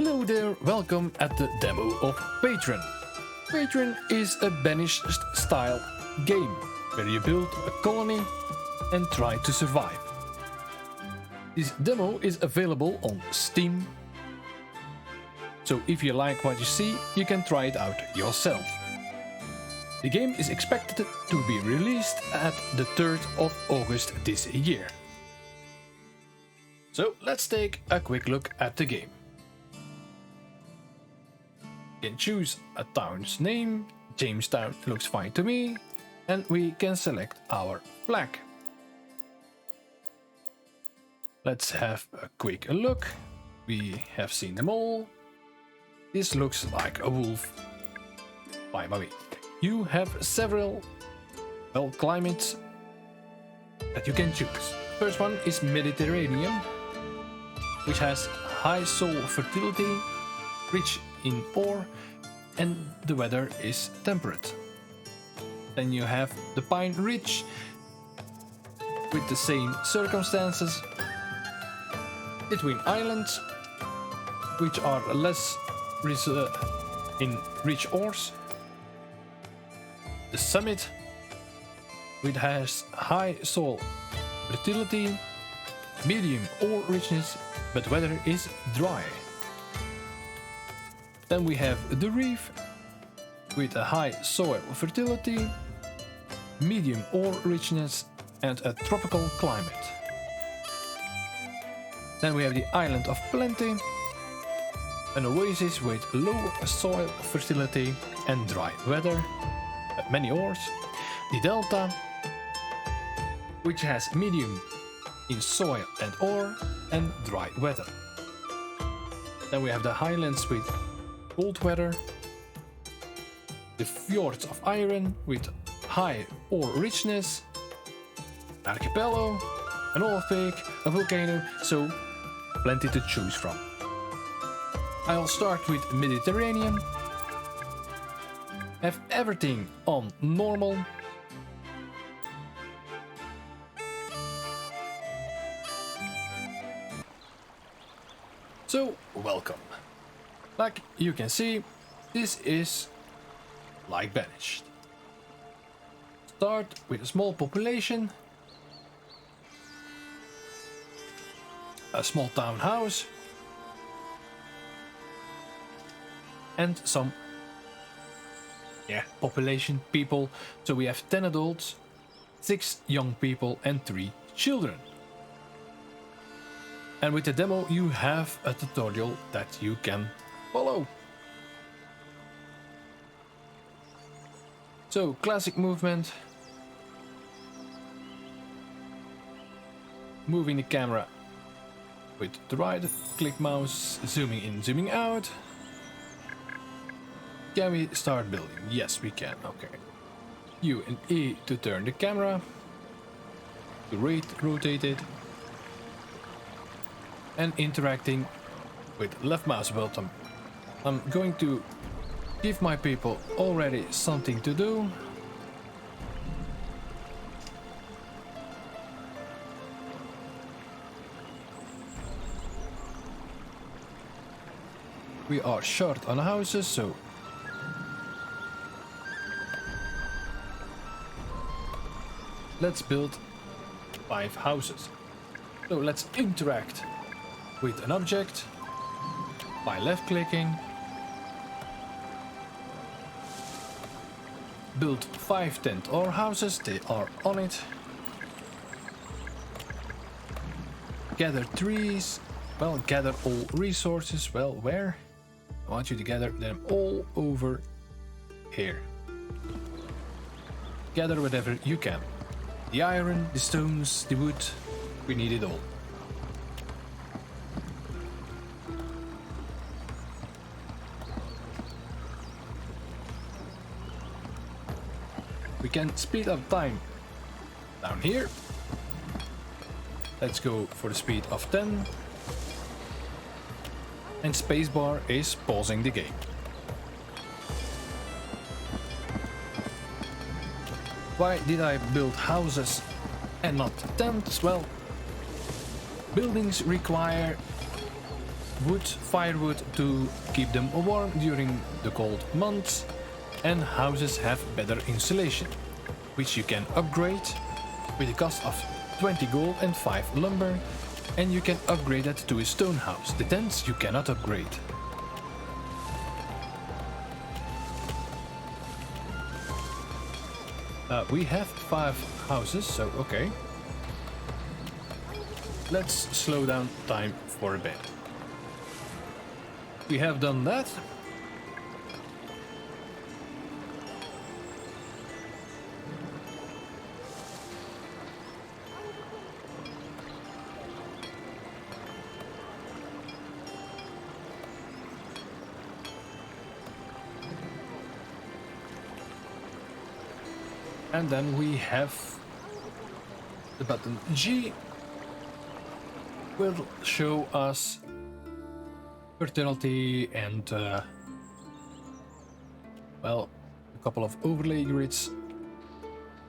Hello there, welcome at the demo of Patron. Patron is a Banished style game where you build a colony and try to survive. This demo is available on Steam, so if you like what you see, you can try it out yourself. The game is expected to be released at the 3rd of August this year. So let's take a quick look at the game. You can choose a town's name. Jamestown looks fine to me, and we can select our flag. Let's have a quick look. We have seen them all. This looks like a wolf. By the way, you have several climates that you can choose. First one is Mediterranean, which has high soil fertility, rich in ore, and the weather is temperate. Then you have the Pine Ridge with the same circumstances, between islands which are less in rich ores. The summit, which has high soil fertility, medium ore richness, but weather is dry. Then we have the reef with a high soil fertility, medium ore richness, and a tropical climate. Then we have the island of plenty, an oasis with low soil fertility and dry weather, many ores. The delta, which has medium in soil and ore and dry weather. Then we have the highlands with cold weather, the fjords of iron with high ore richness, archipelago, an oil peak, a volcano, so plenty to choose from. I'll start with Mediterranean. Have everything on normal. So, welcome. Like you can see, this is like Banished. Start with a small population, a small townhouse, and some population people. So we have 10 adults, 6 young people, and 3 children. And with the demo, you have a tutorial that you can follow. So, classic movement. Moving the camera with the right click mouse, zooming in, zooming out. Can we start building? Yes, we can. Okay. U and E to turn the camera, to rotate it, and interacting with left mouse button. I'm going to give my people already something to do. We are short on houses, so let's build 5 houses. So let's interact with an object by left clicking. Build 5 tent or houses, they are on it. Gather trees, well, gather all resources, well, where? I want you to gather them all over here. Gather whatever you can. The iron, the stones, the wood, we need it all. We can speed up time down here. Let's go for the speed of 10. And spacebar is pausing the game. Why did I build houses and not tents? Well, buildings require wood, firewood to keep them warm during the cold months, and houses have better insulation, which you can upgrade with a cost of 20 gold and 5 lumber, and you can upgrade that to a stone house. The tents you cannot upgrade. We have 5 houses, so okay. Let's slow down time for a bit. We have done that. And then we have the button G will show us fertility and well, a couple of overlay grids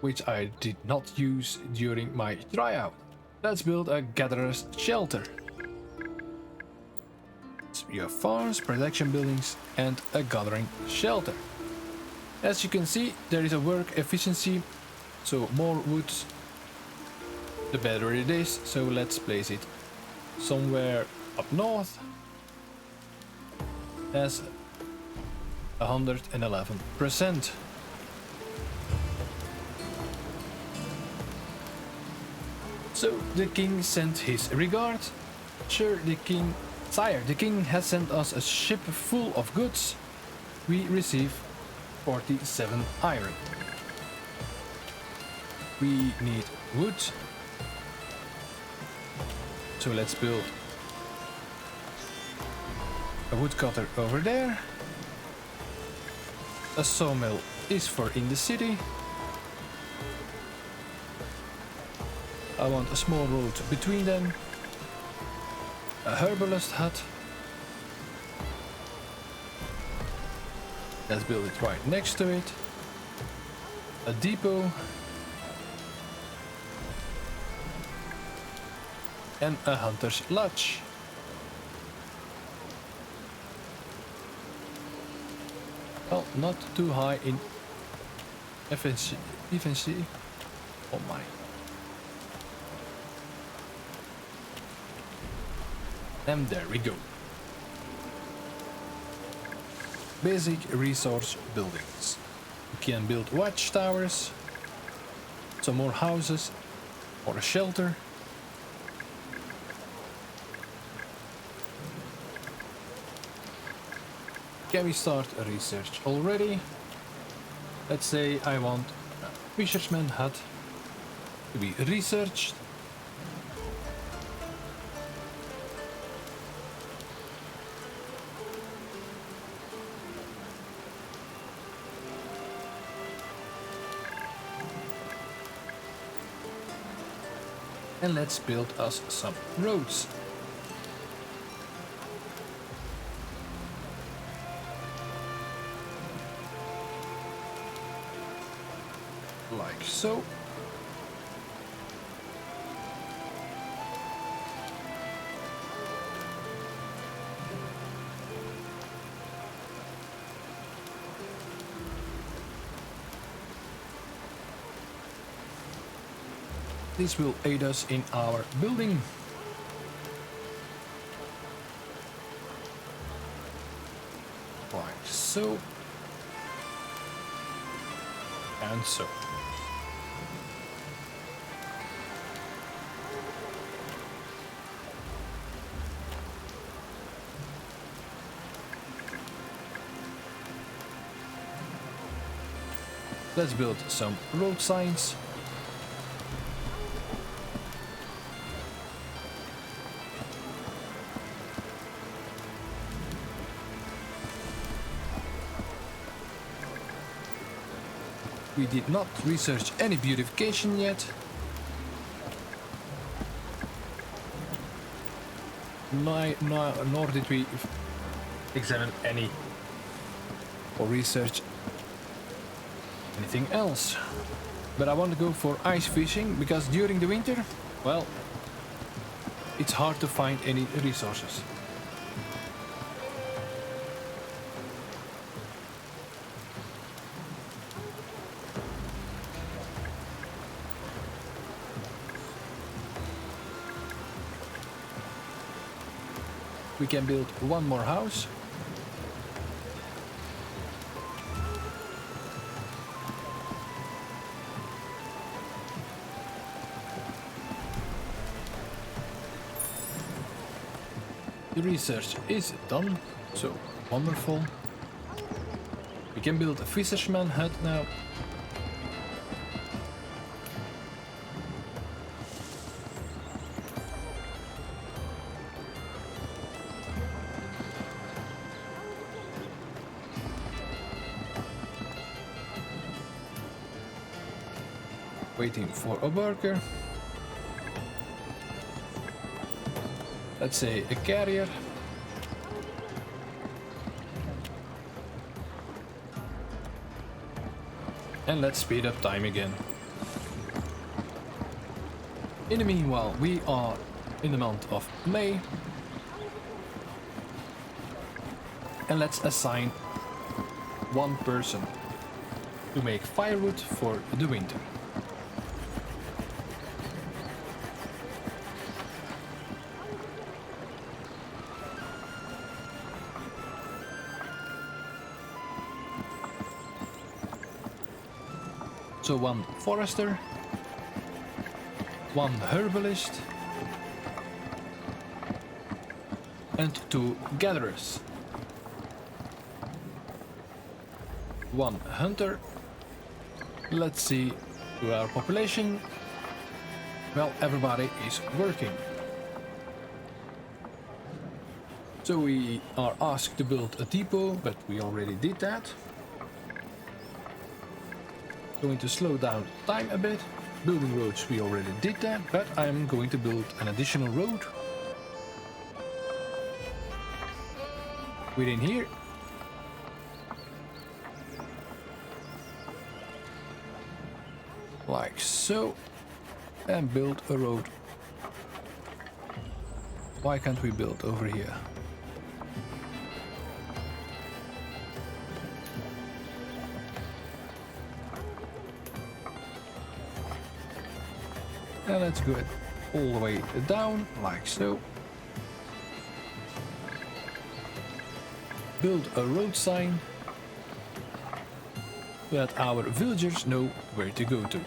which I did not use during my tryout. Let's build a gatherer's shelter. So you have farms, production buildings and a gathering shelter. As you can see, there is a work efficiency, so more wood the better it is, so let's place it somewhere up north as 111%. So the king sent his regards. Sire, the king has sent us a ship full of goods. We receive 47 iron. We need wood, so let's build a woodcutter over there. A sawmill is for in the city. I want a small road between them. A herbalist hut. Let's build it right next to it. A depot. And a hunter's lodge. Well, not too high in efficiency. Oh my. And there we go. Basic resource buildings. You can build watchtowers, some more houses, or a shelter. Can we start a research already? Let's say I want a fisherman hut to be researched. And let's build us some roads. Like so. This will aid us in our building. Like so. And so. Let's build some road signs. We did not research any beautification yet. Nor did we examine any or research anything else. But I want to go for ice fishing because during the winter, well, it's hard to find any resources. We can build one more house. The research is done, so wonderful. We can build a fisherman hut now. Waiting for a worker. Let's say a carrier. And let's speed up time again. In the meanwhile, we are in the month of May. And let's assign one person to make firewood for the winter. So one forester, one herbalist, and two gatherers. One hunter. Let's see to our population. Well, everybody is working. So we are asked to build a depot, but we already did that. Going to slow down time a bit. Building roads, we already did that, but I'm going to build an additional road within here. Like so. And build a road. Why can't we build over here? And let's go all the way down, like so. Build a road sign so that our villagers know where to go to.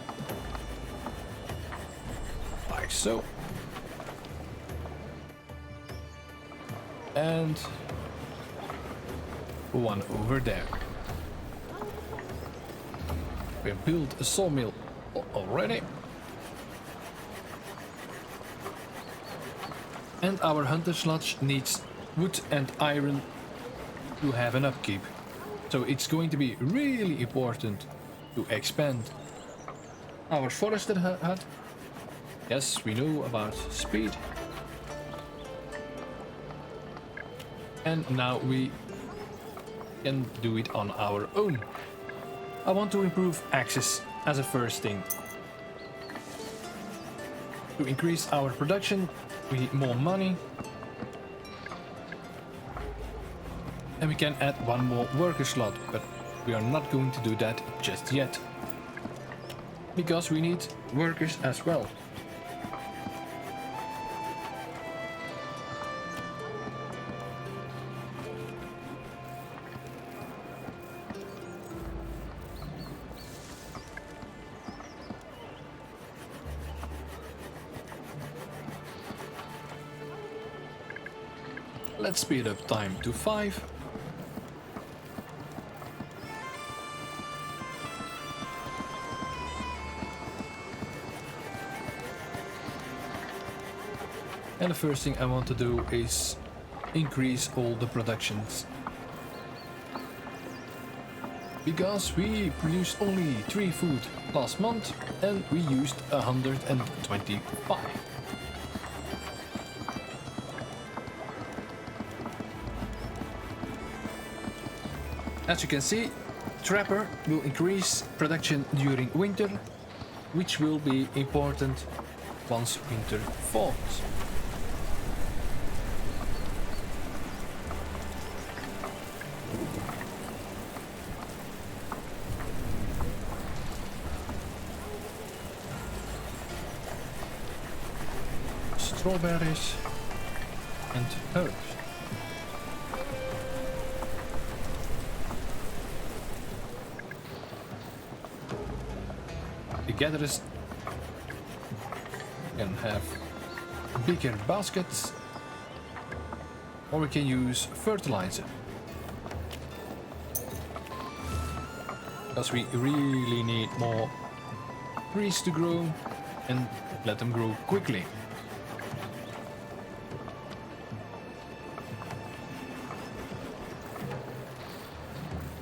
Like so. And one over there. We built a sawmill already. And our hunter's lodge needs wood and iron to have an upkeep. So it's going to be really important to expand our forested hut. Yes, we know about speed. And now we can do it on our own. I want to improve access as a first thing. To increase our production, we need more money. And we can add one more worker slot, but we are not going to do that just yet. Because we need workers as well. Let's speed up time to 5. And the first thing I want to do is increase all the productions. Because we produced only 3 food last month and we used 125. As you can see, Trapper will increase production during winter, which will be important once winter falls. Strawberries and herbs. the gatherers can have bigger baskets, or we can use fertilizer. Because we really need more trees to grow and let them grow quickly.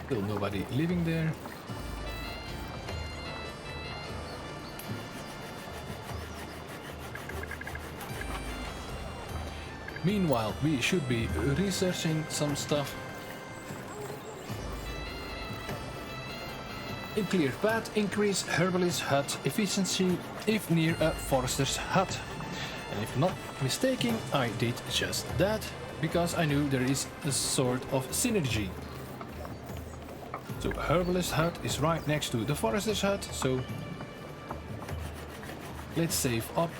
Still nobody living there. Meanwhile, we should be researching some stuff. In clear path, increase herbalist hut efficiency if near a forester's hut. And if not mistaken, I did just that, because I knew there is a sort of synergy. So herbalist hut is right next to the forester's hut, so let's save up.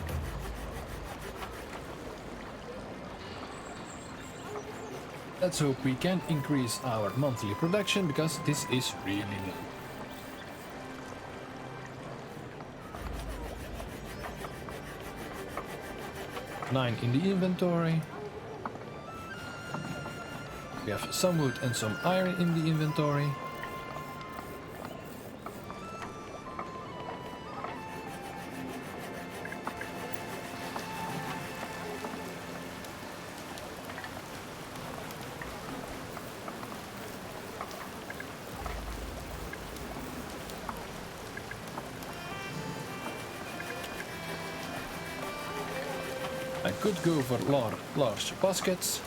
Let's hope we can increase our monthly production, because this is really low. Nine in the inventory. We have some wood and some iron in the inventory. I could go for large baskets.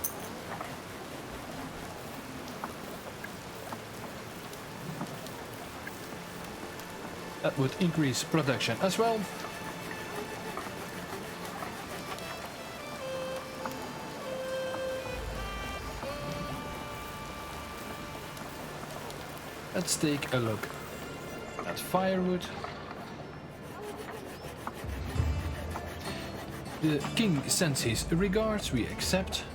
That would increase production as well. Let's take a look at firewood. The king sends his regards, we accept.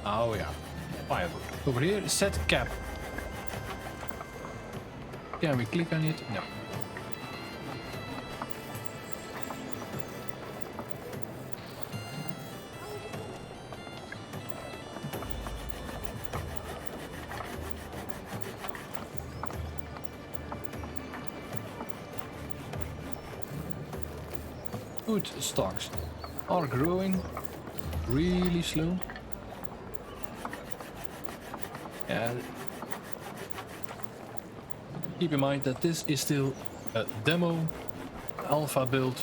Oh yeah, firewood. Over here, set cap. Can we click on it? No. Food stocks are growing really slow. And keep in mind that this is still a demo alpha build,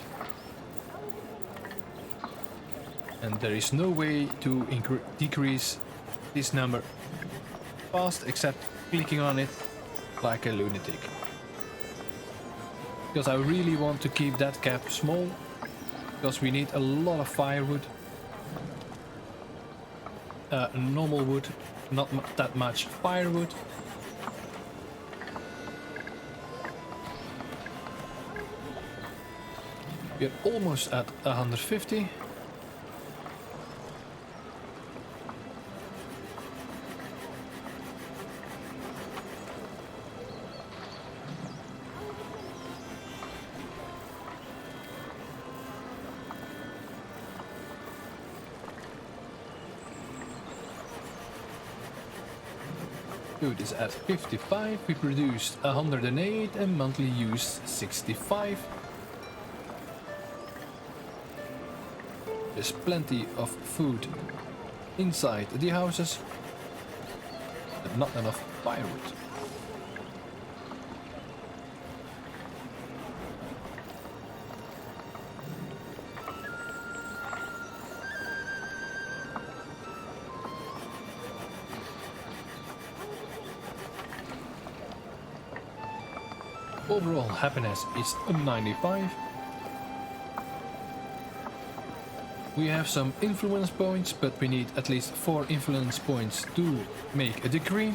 and there is no way to decrease this number fast except clicking on it like a lunatic. Because I really want to keep that cap small, because we need a lot of firewood. Normal wood, not that much firewood. We're almost at 150. Food is at 55, we produced 108 and monthly use 65. There's plenty of food inside the houses, but not enough firewood. Overall happiness is 95. We have some influence points, but we need at least 4 influence points to make a decree.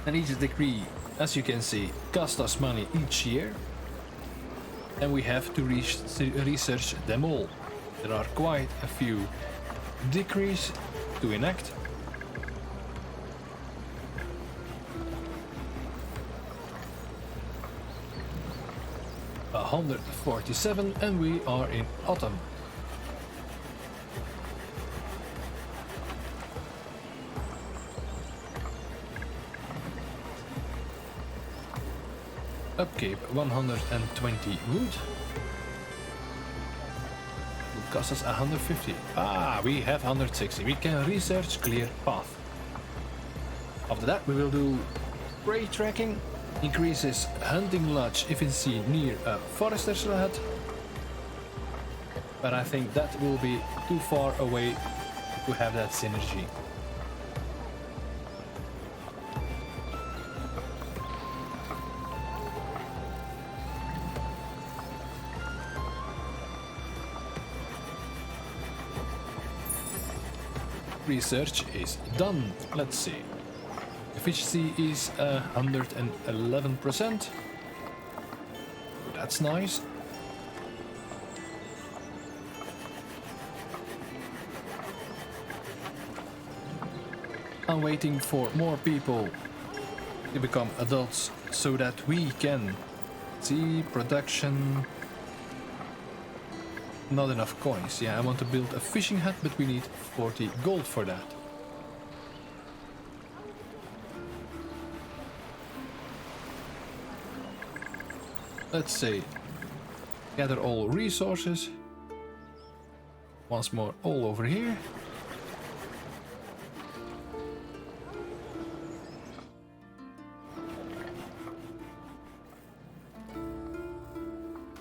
And each decree, as you can see, costs us money each year. And we have to research them all. There are quite a few decrees to enact. $147, and we are in autumn. Upkeep 120 wood. Will cost us 150. Ah, we have 160. We can research clear path. After that we will do prey tracking. Increases hunting lodge efficiency near a forester's hut. But I think that will be too far away to have that synergy. Research is done. Let's see. Efficiency is 111%. That's nice. I'm waiting for more people to become adults so that we can see production. Not enough coins. Yeah, I want to build a fishing hut, but we need 40 gold for that. Let's say gather all resources. Once more all over here.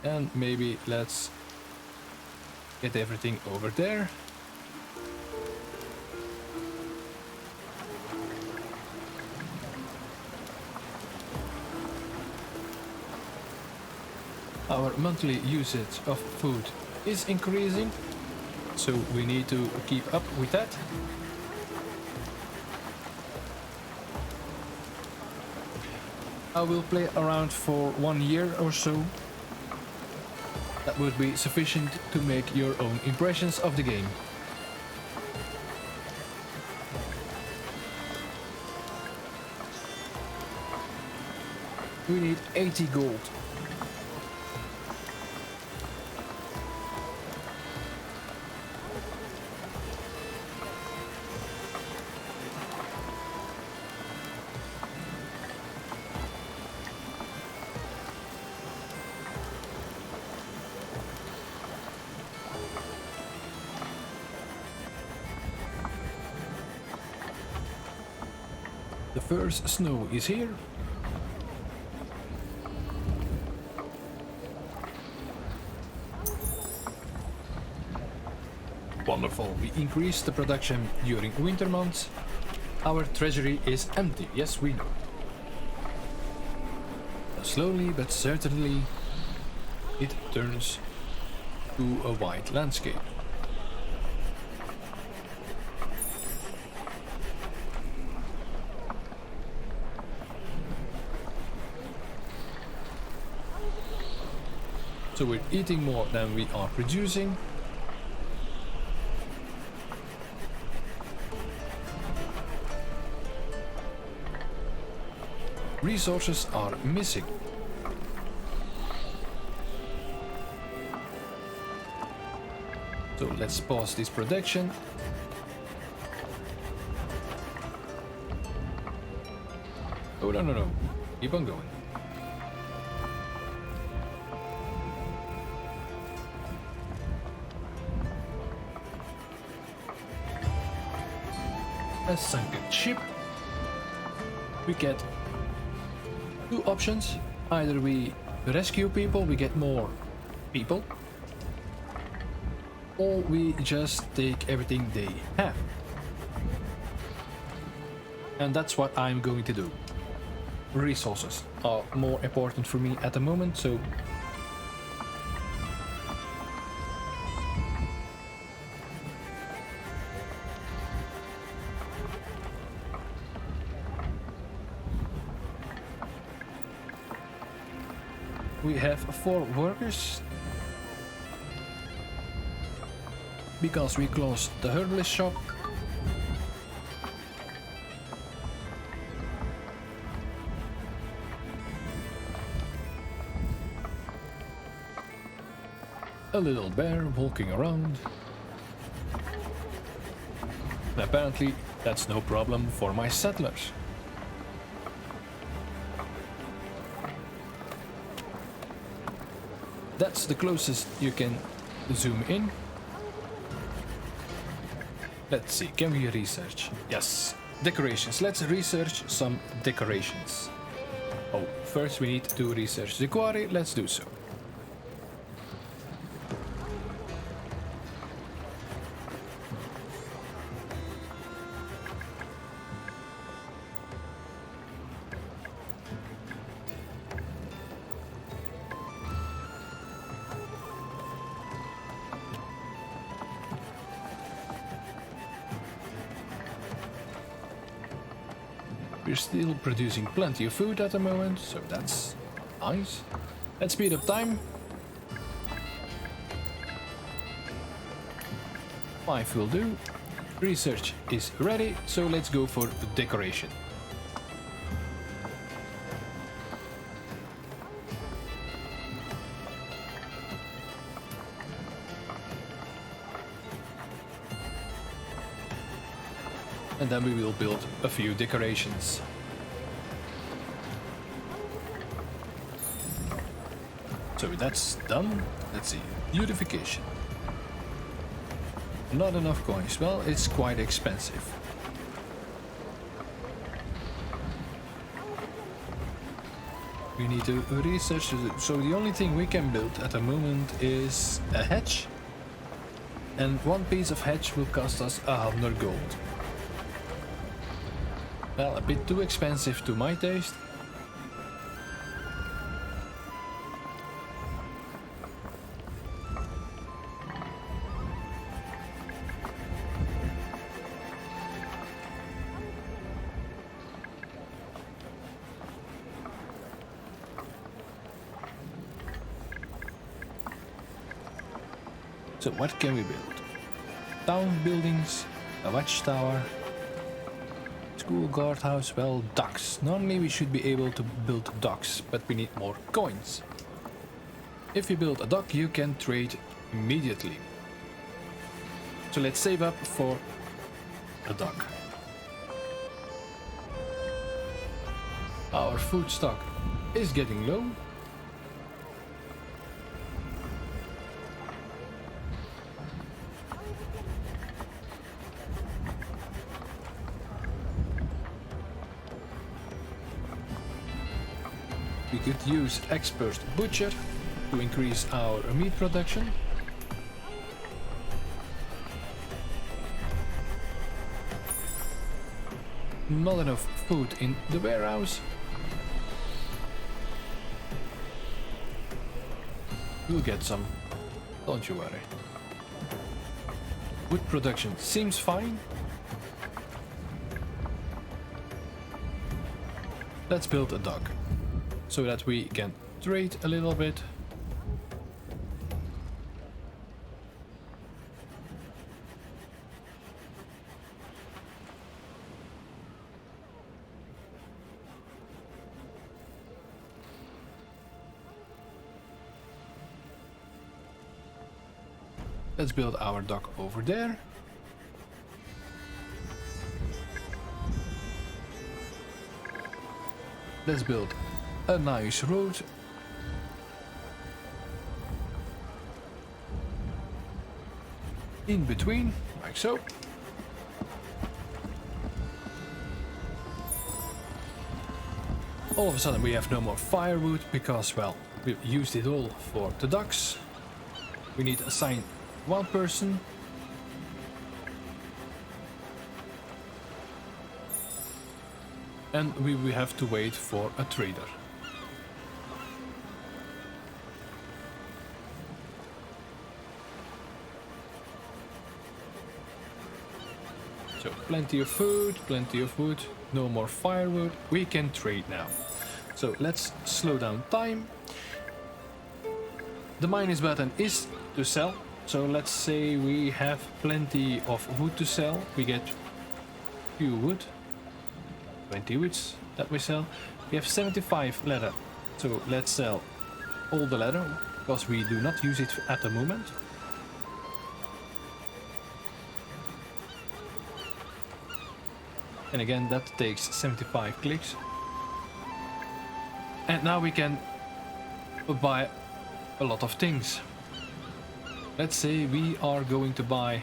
And maybe let's get everything over there. Our monthly usage of food is increasing, so we need to keep up with that. I will play around for 1 year or so. That would be sufficient to make your own impressions of the game. We need 80 gold. The first snow is here. Wonderful. We increased the production during winter months. Our treasury is empty. Yes, we know. Slowly but certainly it turns to a white landscape. So we're eating more than we are producing. Resources are missing. So let's pause this production. Oh, no. Keep on going. A sunken ship. We get two options. Either we rescue people, we get more people, or we just take everything they have. And that's what I'm going to do. Resources are more important for me at the moment, so we have 4 workers. because we closed the herbalist shop. A little bear walking around. And apparently that's no problem for my settlers. That's the closest you can zoom in. Let's see, can we research? Yes, decorations. Let's research some decorations. Oh, first we need to research the quarry. Let's do so. We're still producing plenty of food at the moment, so that's nice. Let's speed up time. 5 will do. Research is ready, so let's go for the decoration. And then we will build a few decorations. So that's done. Let's see. Beautification. Not enough coins. Well, it's quite expensive. We need to research. So the only thing we can build at the moment is a hedge. And one piece of hedge will cost us 100 gold. Well, a bit too expensive to my taste. So what can we build? Town buildings, a watchtower, school guardhouse, well, docks. Normally we should be able to build docks, but we need more coins. If you build a dock, you can trade immediately. So let's save up for a dock. Our food stock is getting low. We could use expert butcher to increase our meat production. Not enough food in the warehouse. We'll get some, don't you worry. Wood production seems fine. Let's build a dock, so that we can trade a little bit. Let's build our dock over there. Let's build a nice road. In between, like so. All of a sudden we have no more firewood because, well, we've used it all for the docks. We need to assign one person. And we will have to wait for a trader. So plenty of food, plenty of wood, no more firewood. We can trade now. So let's slow down time. The minus button is to sell, So let's say we have plenty of wood to sell. We get few wood, 20 woods that we sell. We have 75 leather, so let's sell all the leather because we do not use it at the moment. And again, that takes 75 clicks. And now we can buy a lot of things. Let's say we are going to buy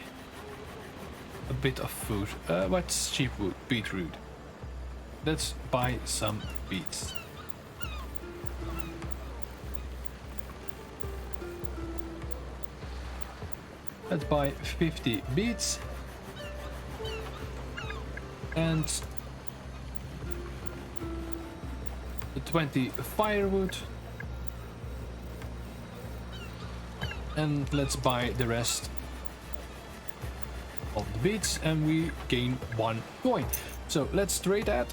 a bit of food. What's cheap wood? Beetroot. Let's buy some beets. Let's buy 50 beets. And 20 firewood. And let's buy the rest of the beets and we gain 1 coin. So let's trade that.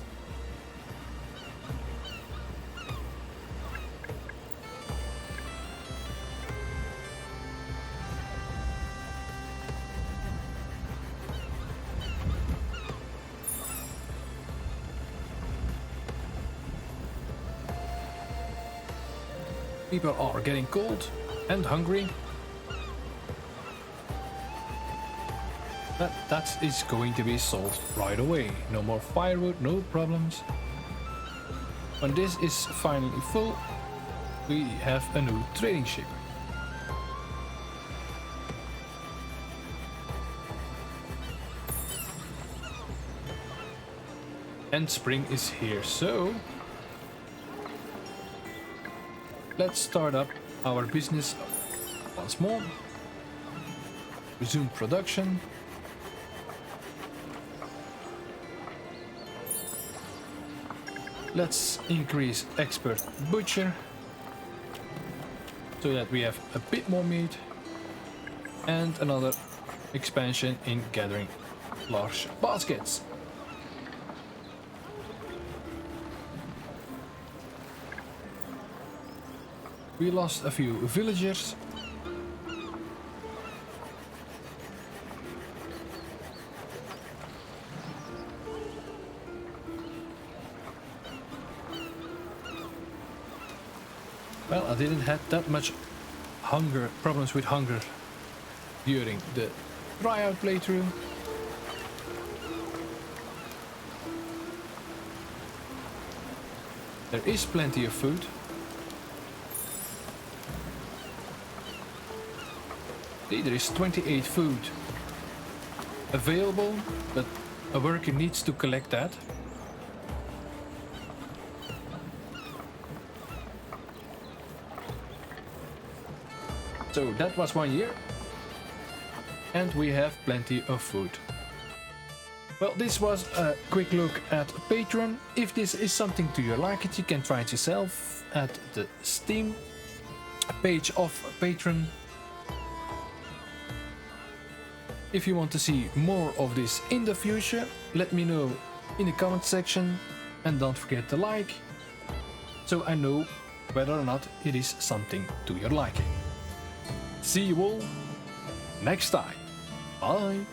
People are getting cold and hungry. That is going to be solved right away. No more firewood, no problems. When this is finally full, we have a new trading ship. And spring is here, so let's start up our business once more. Resume production. Let's increase expert butcher so that we have a bit more meat, and another expansion in gathering large baskets. We lost a few villagers. Well, I didn't have that much problems with hunger during the tryout playthrough. There is plenty of food. See, there is 28 food available, but a worker needs to collect that. So that was 1 year, and we have plenty of food. Well, this was a quick look at Patron. If this is something to your liking, you can try it yourself at the Steam page of Patron. If you want to see more of this in the future, let me know in the comment section, and don't forget to like, so I know whether or not it is something to your liking. See you all next time. Bye.